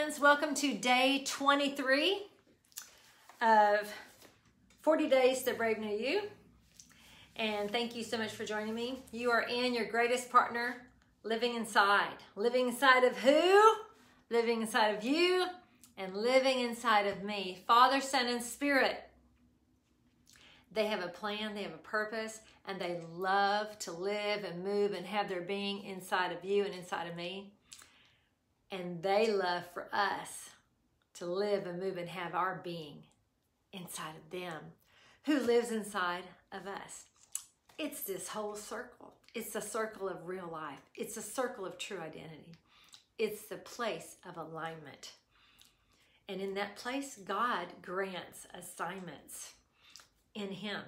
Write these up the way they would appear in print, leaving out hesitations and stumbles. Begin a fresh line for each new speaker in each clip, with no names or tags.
friends. Welcome to day 23 of 40 Days to Brave New You. And thank you so much for joining me. You are in your greatest partner, living inside. Living inside of who? Living inside of you and living inside of me. Father, Son, and Spirit. They have a plan, they have a purpose, and they love to live and move and have their being inside of you and inside of me. And they love for us to live and move and have our being inside of them, who lives inside of us. It's this whole circle. It's the circle of real life. It's a circle of true identity. It's the place of alignment. And in that place, God grants assignments in Him,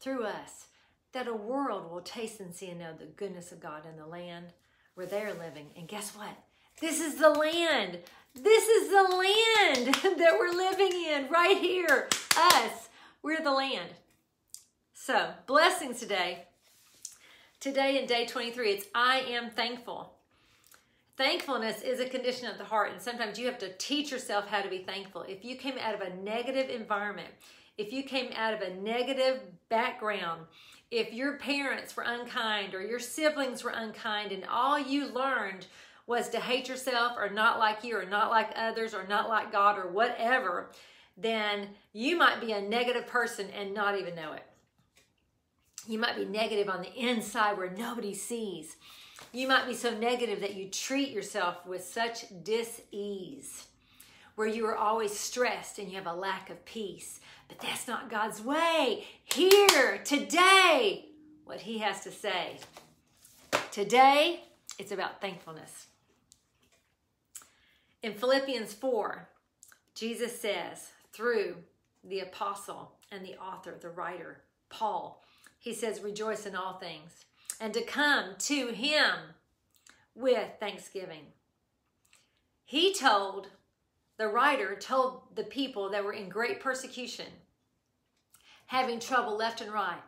through us, that a world will taste and see and know the goodness of God in the land where they're living. And guess what? This is the land. This is the land that we're living in right here. Us. We're the land. So, blessings today. Today in day 23, it's I am thankful. Thankfulness is a condition of the heart, and sometimes you have to teach yourself how to be thankful. If you came out of a negative environment, if you came out of a negative background, if your parents were unkind or your siblings were unkind and all you learned was to hate yourself or not like you or not like others or not like God or whatever, then you might be a negative person and not even know it. You might be negative on the inside where nobody sees. You might be so negative that you treat yourself with such dis-ease, where you are always stressed and you have a lack of peace. But that's not God's way. Here, today, what He has to say. Today, it's about thankfulness. In Philippians 4, Jesus says, through the apostle and the author, the writer, Paul, he says, rejoice in all things, and to come to Him with thanksgiving. The writer told the people that were in great persecution, having trouble left and right.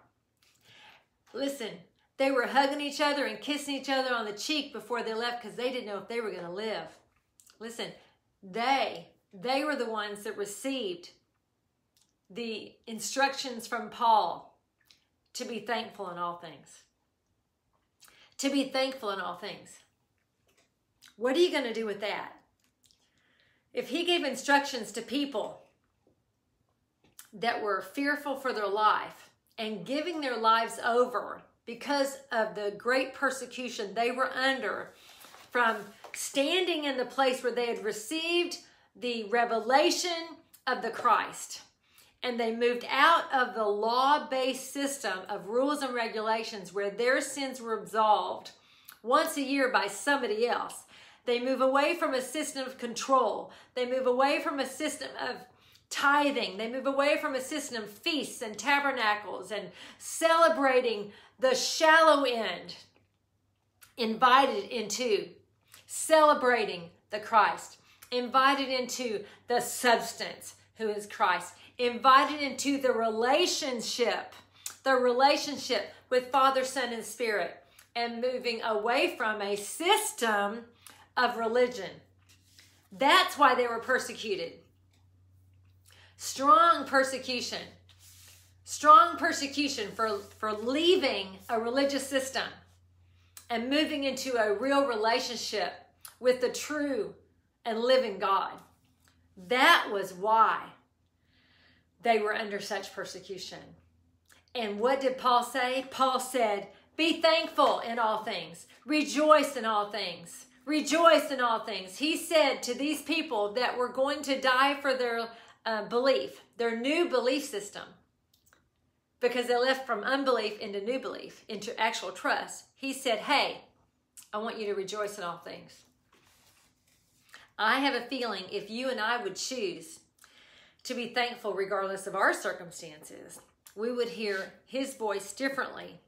Listen, they were hugging each other and kissing each other on the cheek before they left because they didn't know if they were going to live. Listen, they were the ones that received the instructions from Paul to be thankful in all things. To be thankful in all things. What are you going to do with that? If He gave instructions to people that were fearful for their life and giving their lives over because of the great persecution they were under from standing in the place where they had received the revelation of the Christ, and they moved out of the law-based system of rules and regulations where their sins were absolved once a year by somebody else. They move away from a system of control. They move away from a system of tithing. They move away from a system of feasts and tabernacles and celebrating the shallow end, invited into celebrating the Christ, invited into the substance, who is Christ, invited into the relationship with Father, Son, and Spirit, and moving away from a system of religion. That's why they were persecuted. Strong persecution for leaving a religious system and moving into a real relationship with the true and living God. That was why they were under such persecution. And what did Paul say? Paul said, be thankful in all things. Rejoice in all things. Rejoice in all things. He said to these people that were going to die for their belief, their new belief system, because they left from unbelief into new belief, into actual trust. He said, hey, I want you to rejoice in all things. I have a feeling if you and I would choose to be thankful regardless of our circumstances, we would hear His voice differently.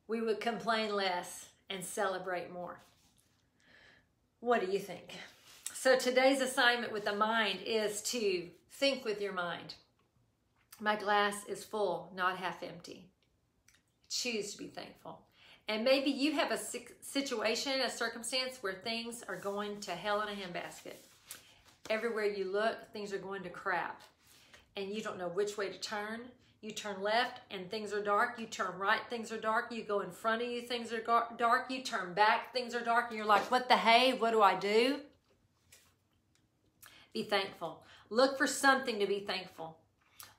We would complain less and celebrate more. What do you think? So today's assignment with the mind is to think with your mind. My glass is full, not half empty. Choose to be thankful. And maybe you have a situation, a circumstance where things are going to hell in a handbasket. Everywhere you look, things are going to crap. And you don't know which way to turn. You turn left and things are dark. You turn right, things are dark. You go in front of you, things are dark. You turn back, things are dark. And you're like, what the hey? What do I do? Be thankful. Look for something to be thankful.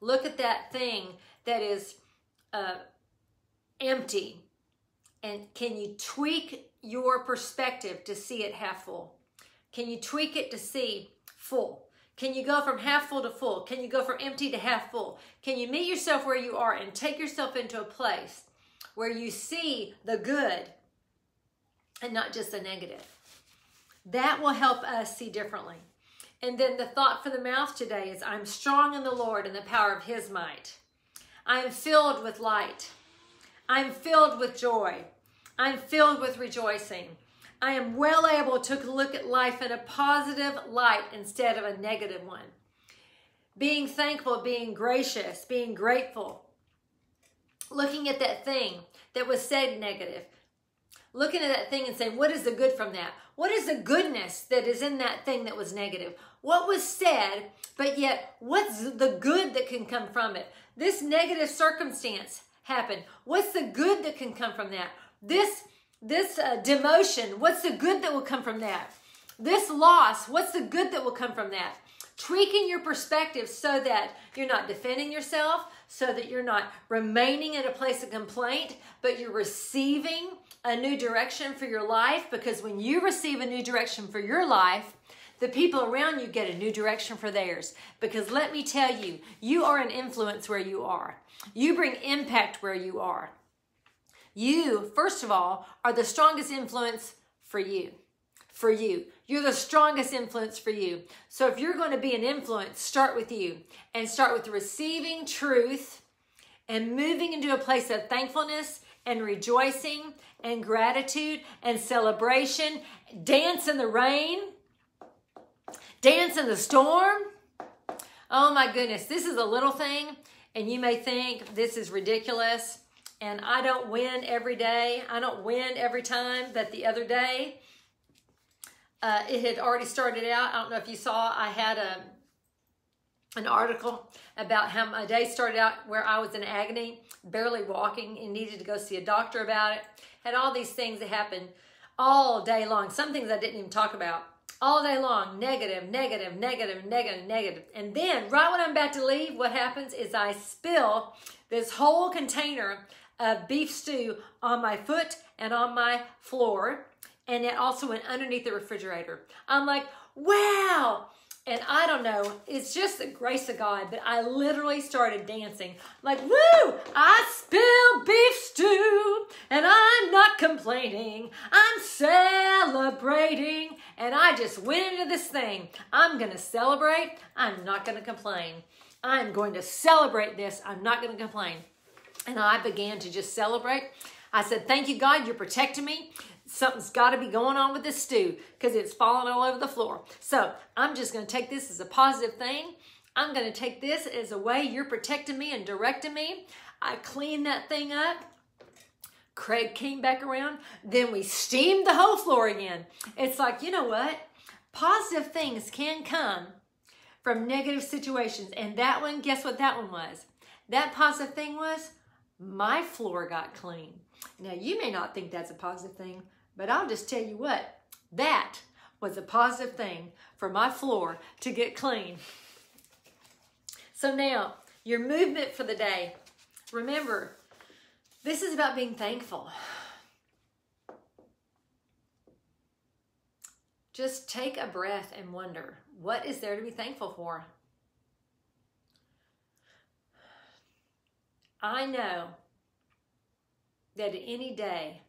Look at that thing that is empty. And can you tweak your perspective to see it half full? Can you tweak it to see full? Can you go from half full to full? Can you go from empty to half full? Can you meet yourself where you are and take yourself into a place where you see the good and not just the negative? That will help us see differently. And then the thought for the mouth today is, I'm strong in the Lord and the power of his might. I am filled with light. I'm filled with joy. I'm filled with rejoicing. I am well able to look at life in a positive light instead of a negative one. Being thankful, being gracious, being grateful. Looking at that thing that was said negative. Looking at that thing and saying, what is the good from that? What is the goodness that is in that thing that was negative? What was said, but yet what's the good that can come from it? This negative circumstance happened. What's the good that can come from that? This demotion, what's the good that will come from that? This loss, what's the good that will come from that? Tweaking your perspective so that you're not defending yourself, so that you're not remaining in a place of complaint, but you're receiving a new direction for your life, because when you receive a new direction for your life, the people around you get a new direction for theirs. Because let me tell you, you are an influence where you are. You bring impact where you are. You, first of all, are the strongest influence for you. For you. You're the strongest influence for you. So if you're going to be an influence, start with you. And start with receiving truth and moving into a place of thankfulness and rejoicing and gratitude and celebration. Dance in the rain. Dance in the storm. Oh my goodness, this is a little thing, and you may think this is ridiculous, and I don't win every day. I don't win every time, but the other day, it had already started out. I don't know if you saw, I had an article about how my day started out where I was in agony, barely walking, and needed to go see a doctor about it. Had all these things that happened all day long. Some things I didn't even talk about. All day long, negative, negative, negative, negative, negative. And then, right when I'm about to leave, what happens is I spill this whole container of beef stew on my foot and on my floor. And it also went underneath the refrigerator. I'm like, wow. And I don't know, it's just the grace of God, but I literally started dancing. Like, woo, I spilled beef stew, and I'm not complaining. I'm celebrating, and I just went into this thing. I'm going to celebrate. I'm not going to complain. I'm going to celebrate this. I'm not going to complain. And I began to just celebrate. I said, thank you, God, you're protecting me. Something's got to be going on with this stew because it's falling all over the floor. So I'm just going to take this as a positive thing. I'm going to take this as a way you're protecting me and directing me. I cleaned that thing up. Craig came back around. Then we steamed the whole floor again. It's like, you know what? Positive things can come from negative situations. And that one, guess what that one was? That positive thing was my floor got clean. Now, you may not think that's a positive thing, but I'll just tell you what, that was a positive thing for my floor to get clean. So now, your movement for the day. Remember, this is about being thankful. Just take a breath and wonder, what is there to be thankful for? I know that any day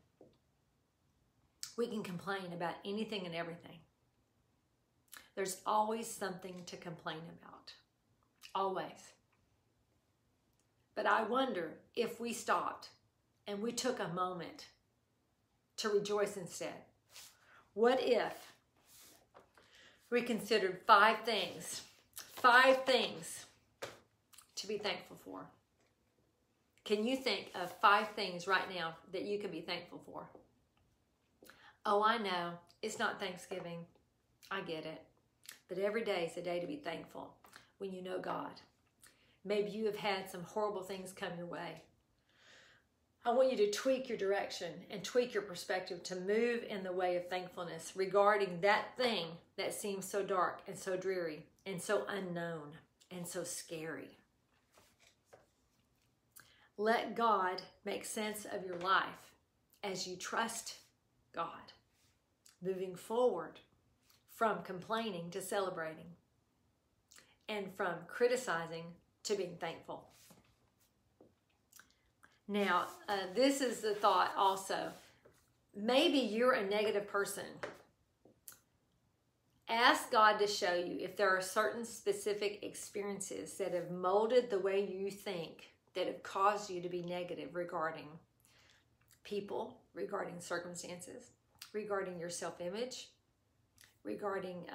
we can complain about anything and everything. There's always something to complain about. Always. But I wonder if we stopped and we took a moment to rejoice instead. What if we considered 5 things to be thankful for? Can you think of 5 things right now that you can be thankful for? Oh, I know. It's not Thanksgiving. I get it. But every day is a day to be thankful when you know God. Maybe you have had some horrible things come your way. I want you to tweak your direction and tweak your perspective to move in the way of thankfulness regarding that thing that seems so dark and so dreary and so unknown and so scary. Let God make sense of your life as you trust God, moving forward from complaining to celebrating and from criticizing to being thankful. Now, this is the thought also. Maybe you're a negative person. Ask God to show you if there are certain specific experiences that have molded the way you think, that have caused you to be negative regarding people, regarding circumstances, regarding your self-image, regarding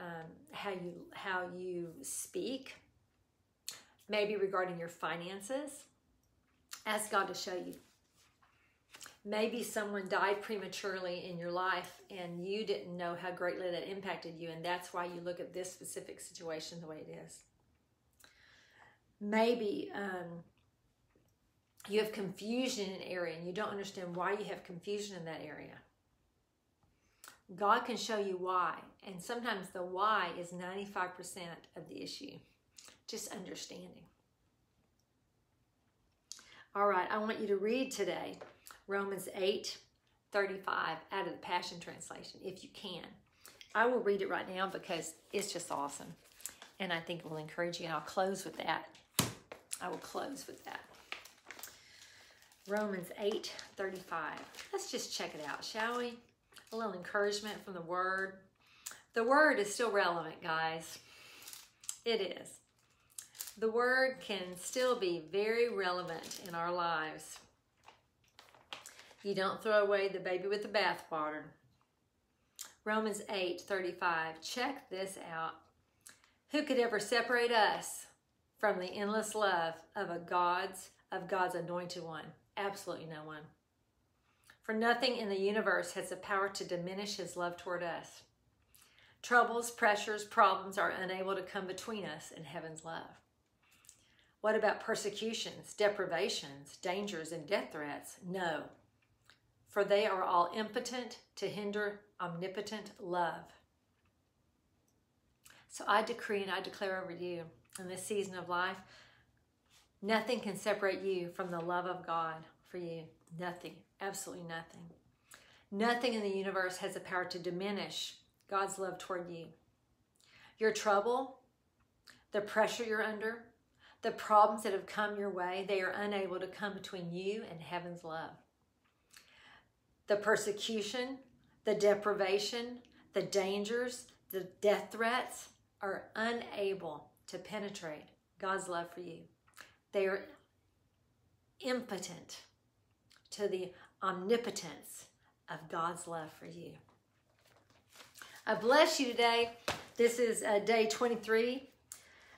how you speak, maybe regarding your finances. Ask God to show you. Maybe someone died prematurely in your life and you didn't know how greatly that impacted you, and that's why you look at this specific situation the way it is. Maybe you have confusion in an area and you don't understand why you have confusion in that area. God can show you why, and sometimes the why is 95% of the issue. Just understanding. All right, I want you to read today Romans 8:35 out of the Passion Translation, if you can. I will read it right now because it's just awesome, and I think it will encourage you, and I'll close with that. I will close with that. Romans 8:35. Let's just check it out, shall we? A little encouragement from the Word. The Word is still relevant, guys. It is. The Word can still be very relevant in our lives. You don't throw away the baby with the bathwater. Romans 8:35. Check this out. Who could ever separate us from the endless love of God's anointed one? Absolutely no one. For nothing in the universe has the power to diminish his love toward us. Troubles, pressures, problems are unable to come between us and heaven's love. What about persecutions, deprivations, dangers, and death threats? No, for they are all impotent to hinder omnipotent love. So I decree and I declare over you in this season of life, nothing can separate you from the love of God for you. Nothing, absolutely nothing. Nothing in the universe has the power to diminish God's love toward you. Your trouble, the pressure you're under, the problems that have come your way, they are unable to come between you and heaven's love. The persecution, the deprivation, the dangers, the death threats are unable to penetrate God's love for you. They are impotent to the omnipotence of God's love for you. I bless you today. This is day 23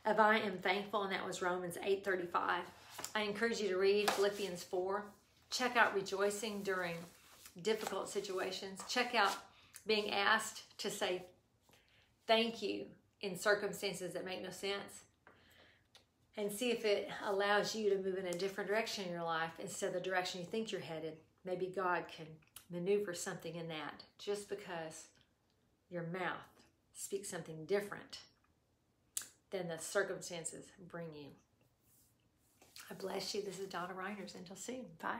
of I Am Thankful, and that was Romans 8:35. I encourage you to read Philippians 4. Check out rejoicing during difficult situations. Check out being asked to say thank you in circumstances that make no sense. And see if it allows you to move in a different direction in your life instead of the direction you think you're headed. Maybe God can maneuver something in that just because your mouth speaks something different than the circumstances bring you. I bless you. This is Donna Reiners. Until soon. Bye.